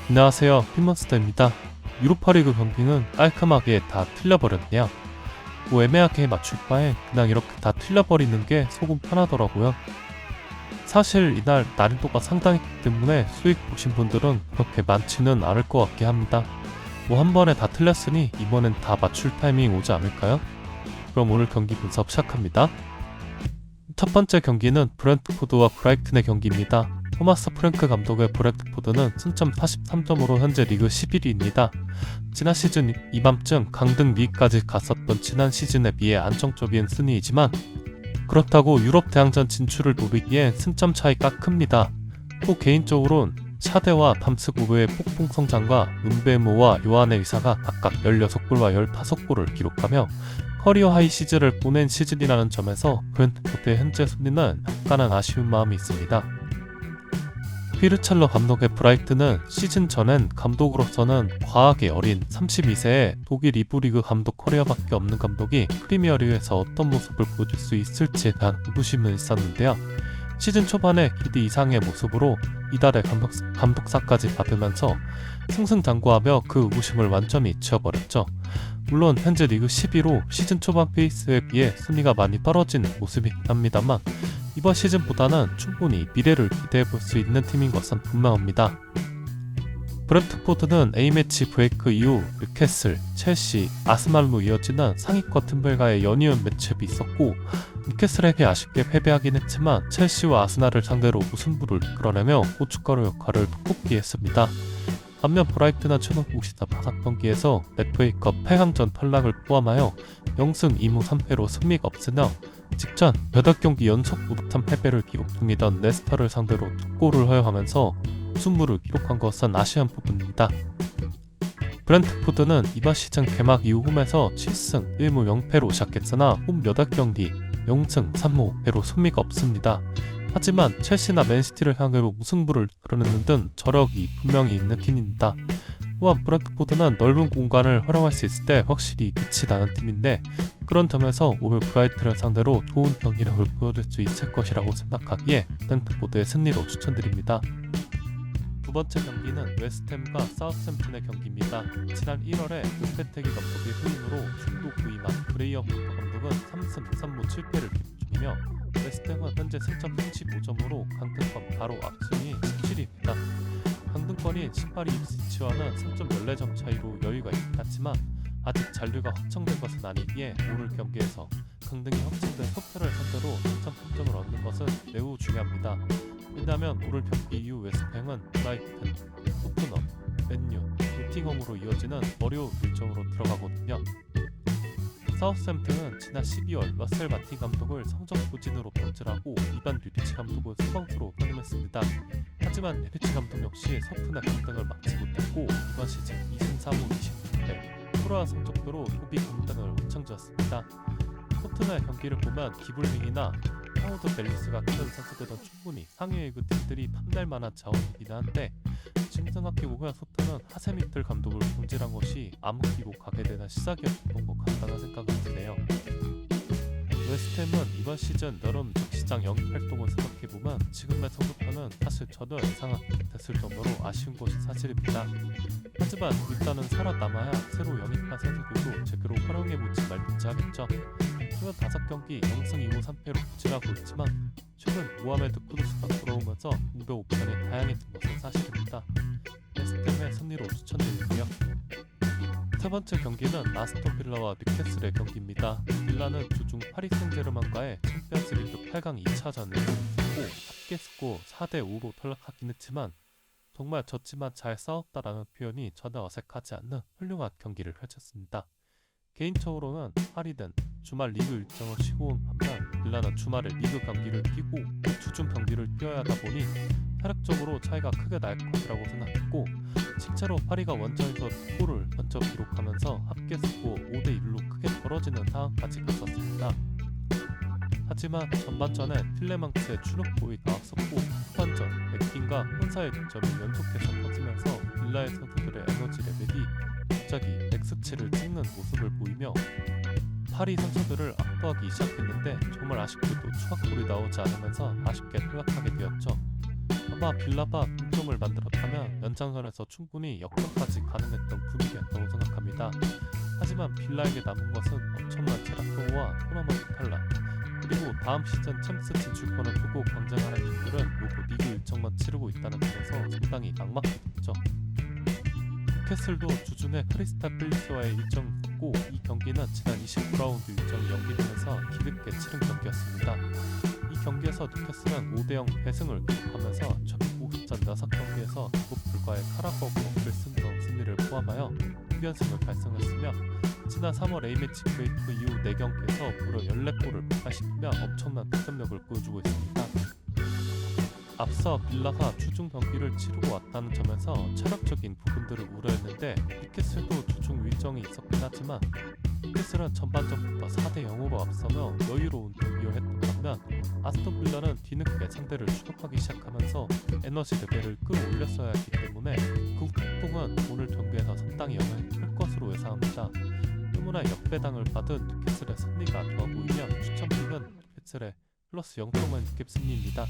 안녕하세요, 핀몬스터입니다. 유로파리그 경기는 깔끔하게 다 틀려버렸네요. 뭐 애매하게 맞출 바에 그냥 이렇게 다 틀려버리는 게 속은 편하더라고요. 사실 이날 난이도가 상당했기 때문에 수익 보신 분들은 그렇게 많지는 않을 것 같게 합니다. 뭐 한 번에 다 틀렸으니 이번엔 다 맞출 타이밍 오지 않을까요? 그럼 오늘 경기 분석 시작합니다. 첫 번째 경기는 브렌트포드와 브라이튼의 경기입니다. 토마스 프랭크 감독의 브렌트포드는 승점 43점으로 현재 리그 11위입니다. 지난 시즌 이맘쯤 강등 위기까지 갔었던 지난 시즌에 비해 안정적인 순위이지만 그렇다고 유럽 대항전 진출을 노리기에 승점 차이가 큽니다. 또 개인적으로는 샤데와 담스고브의 폭풍 성장과 은베모와 요한의 의사가 각각 16골과 15골을 기록하며 커리어 하이 시즌을 보낸 시즌이라는 점에서 브렌트포드의 현재 순위는 약간은 아쉬운 마음이 있습니다. 휘르첼러 감독의 브라이튼은 시즌 전엔 감독으로서는 과하게 어린 32세의 독일 2부 리그 감독 커리어밖에 없는 감독이 프리미어리그에서 어떤 모습을 보여줄 수 있을지에 대한 의구심은 있었는데요. 시즌 초반에 기대 이상의 모습으로 이달의 감독사까지 받으면서 승승장구하며 그 의구심을 완전히 지워버렸죠. 물론 현재 리그 10위로 시즌 초반 페이스에 비해 순위가 많이 떨어진 모습이긴 합니다만 이번 시즌보다는 충분히 미래를 기대해볼 수 있는 팀인 것은 분명합니다. 브렌트포드는 A매치 브레이크 이후 뉴캐슬, 첼시, 아스날로 이어지는 상위권 팀들과의 연이은 매치업이 있었고 뉴캐슬에게 아쉽게 패배하긴 했지만 첼시와 아스날을 상대로 무승부를 이끌어내며 고춧가루 역할을 톡톡히 했습니다. 반면 브라이튼은 최근 공시다 5경기에서 FA컵 8강전 탈락을 포함하여 0승 2무 3패로 승리가 없으며 직전 8경기 연속 무득점 패배를 기록 중이던 레스터를 상대로 2골을 허용하면서 무승부를 기록한 것은 아쉬운 부분입니다. 브렌트포드는 이번 시즌 개막 이후 홈에서 7승 1무 0패로 시작했으나 홈 8경기 0승 3무 5패로 승리가 없습니다. 하지만 첼시나 맨시티를 상대로 무승부를 이끌어내는 등 저력이 분명히 있는 팀입니다. 또한 브렌트포드는 넓은 공간을 활용할 수 있을 때 확실히 빛이 나는 팀인데 그런 점에서 오늘 브라이튼을 상대로 좋은 경기력을 보여줄 수 있을 것이라고 생각하기에 브렌트포드의 승리로 추천드립니다. 두 번째 경기는 웨스트햄과 사우스햄튼의 경기입니다. 지난 1월에 루페테기 감독의 후임으로 중도 부임한 그레이엄 감독은 3승 3무 7패를 기록 중이며 웨스트햄은 현재 승점 35점으로 강등권 바로 앞순위 17위입니다. 강등권인 18위 입스위치와는 승점 14점 차이로 여유가 있긴 하지만 아직 잔류가 확정된 것은 아니기에 오늘 경기에서 강등이 확정된 토트를 상대로 승점 3점을 얻는 것은 매우 중요합니다. 왜냐하면 오늘 경기 이후 웨스트햄은 브라이튼, 토트넘, 맨유, 노팅엄으로 이어지는 어려운 일정으로 들어가거든요. 사우스햄튼은 지난 12월 러셀 마틴 감독을 성적 부진으로 변질하고 이반 류리치 감독을 수방수로 선임했습니다. 하지만 류리치 감독 역시 서툰의 강등을 막지 못했고 이번 시즌 2승 3무 26패 프로와 성적표로 소비 강등을 확정지었습니다. 토트넘의 경기를 보면 기블링이나 하워드 벨리스가 큰 선수들은 충분히 상위 리그 팀들이 탐낼 만한 자원이긴 한데 지금 생각해보면 토트넘은 하세미틀 감독을 경질한 것이 암흑기로 가게 되는 시작이었던 것 같다는 생각이 드네요. 웨스트햄은 이번 시즌 여름 적시장 영입 활동을 생각해보면 지금의 성적표는 사실 전혀 예상하지 못했을 정도로 아쉬운 것이 사실입니다. 하지만 일단은 살아남아야 새로 영입한 선수들도 제대로 활용해보지 말든지 하겠죠. 최근 5경기 0승 2무 3패로 부진하고 있지만 최근 모하메드 쿠두스가 돌아오면서 공백 옵션이 다양해진 것은 사실입니다. 웨스트햄의 승리로 추천드리고요. 세 번째 경기는 아스톤 빌라와 뉴캐슬의 경기입니다. 빌라는 주중 파리 생제르맹과의 챔피언스 리그 8강 2차전을 치고 합계 스코어 4대5로 탈락하긴 했지만 정말 졌지만 잘 싸웠다라는 표현이 전혀 어색하지 않는 훌륭한 경기를 펼쳤습니다. 개인적으로는 파리는 주말 리그 일정을 쉬고 온 반면 빌라는 주말에 리그 경기를 뛰고 주중 경기를 뛰어야 하다 보니 체력적으로 차이가 크게 날 것이라고 생각했고 실제로 파리가 원정에서 2골을 먼저 기록하면서 합계 스코어 5대1로 크게 벌어지는 상황까지 갔었습니다. 하지만 전반전에 틸레망스의 추격골이 나왔었고 후반전 맥킨과 혼사의 득점이 연속해서 터지면서 빌라의 선수들의 에너지 레벨이 갑자기 X치를 찍는 모습을 보이며 파리 선수들을 압도하기 시작했는데 정말 아쉽게도 추가골이 나오지 않으면서 아쉽게 탈락하게 되었죠. 아마 빌라가 동점을 만들었다면 연장선에서 충분히 역전까지 가능했던 분위기였다고 생각합니다. 하지만 빌라에게 남은 것은 엄청난 체력 소모와 토너먼트 탈락, 그리고 다음 시즌 챔스 진출권을 두고 경쟁하는 팀들은 요구 리그 일정만 치르고 있다는 점에서 상당히 낙막했죠. 뉴캐슬도 주중에 크리스탈 팰리스와의 일정이 있고, 이 경기는 지난 29라운드 일정이 연기되면서 뒤늦게 치른 경기였습니다. 이 경기에서 뉴캐슬은 5대0 패승을 기록하면서 전 50전 6경기에서 그곳 불과의 카라바오 결승전 승리를 포함하여 6연승을 달성했으며, 지난 3월 A매치 브레이크 이후 4경기에서 무려 14골을 폭발시키며 엄청난 득점력을 보여주고 있습니다. 앞서 빌라가 주중 경기를 치르고 왔다는 점에서 체력적인 부분들을 우려했는데, 뉴캐슬도 주중 일정이 있었긴 하지만 뉴캐슬은 전반전부터 4대0으로 앞서며 여유로운 경기를 했던 반면, 아스톤 빌라는 뒤늦게 상대를 추격하기 시작하면서 에너지 레벨을 끌어올렸어야 했기 때문에 그 폭풍은 오늘 경기에서 상당히 영향이 클 것으로 예상합니다. 때문에 역배당을 받은 뉴캐슬의 승리가 좋아 보이며 추천픽은 뉴캐슬의 플러스 0.1급 승리입니다.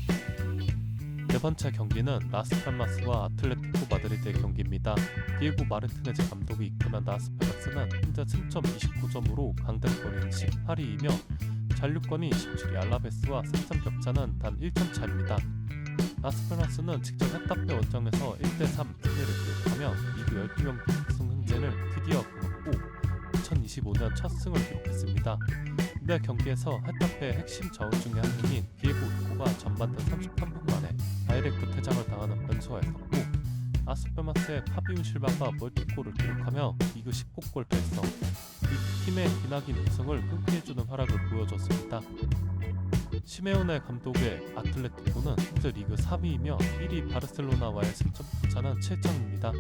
네 번째 경기는 라스팔마스와 아틀레티코 마드리드의 경기입니다. 디에고 마르티네즈 감독이 이끄는 라스팔마스는 현재 승점 29점으로 강등권인 18위이며 잔류권이 27위 알라베스와 승점 격차는 단 1점 차입니다. 라스팔마스는 직접 헤타페 원정에서 1대3 승리를 기록하며 리그 12경기 승 흥진을 드디어 끊었고 2025년 첫 승을 기록했습니다. 이날 경기에서 헤타페의 핵심 자원 중의 한 명인 디에고 이코가 전반전 33분 만에 다이렉트 퇴장을 당하는 변수가 있었고, 아스팔마스의 파비운 실바가 멀티골을 기록하며 리그 19골 달성, 이 팀의 기나긴 우승을 끊기해주는 활약을 보여줬습니다. 시메오네 감독의 아틀레티코는 현재 리그 3위이며 1위 바르셀로나와의 승점 차는 7점입니다.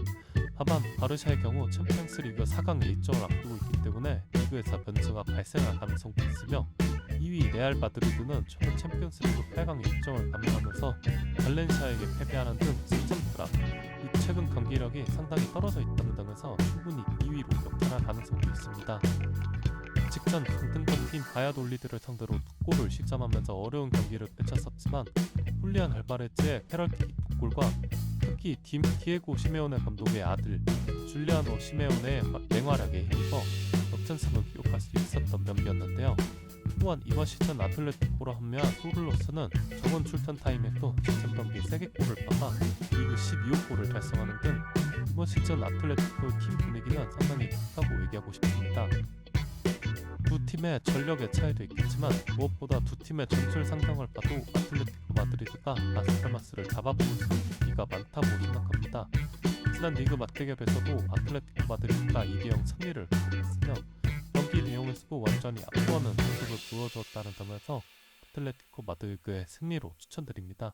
다만 바르샤의 경우 챔피언스 리그 4강 일정을 앞두고 있기 때문에 리그에서 변수가 발생할 가능성도 있으며, 2위 레알 마드리드는 최근 챔피언스 리그 8강 일정을 감행하면서 발렌시아에게 패배하는 등 승점 하락, 이 최근 경기력이 상당히 떨어져 있다는 등에서 충분히 2위로 역전할 가능성도 있습니다. 직전 강등권팀 바야돌리드를 상대로 2골을 실점하면서 어려운 경기를 펼쳤었지만, 훌리안 알바레즈의 페널티 2골과 특히 디에고 시메오네 감독의 아들 줄리아노 시메오네의 맹활약에 힘입어 역전승을 기록할 수 있었던 경기였는데요. 또한 이번 시즌 아틀레티코로 합류한 소를로스는 저번 출전 타임에도 시즌 경기 3개골을 박아 리그 12호 골을 달성하는 등 이번 시즌 아틀레티코의 팀 분위기는 상당히 좋다고 얘기하고 싶습니다. 두 팀의 전력의 차이도 있겠지만 무엇보다 두 팀의 전술 상황을 봐도 아틀레티코 마드리드가 라스팔마스를 잡아볼 수 있는 기회가 많다고 생각합니다. 지난 리그 맞대결에서도 아틀레티코 마드리드가 2대0 승리를 기록했으며 경기 내용에서도 완전히 압도하는 모습을 보여주었다는 점에서 아틀레티코 마드리드의 승리로 추천드립니다.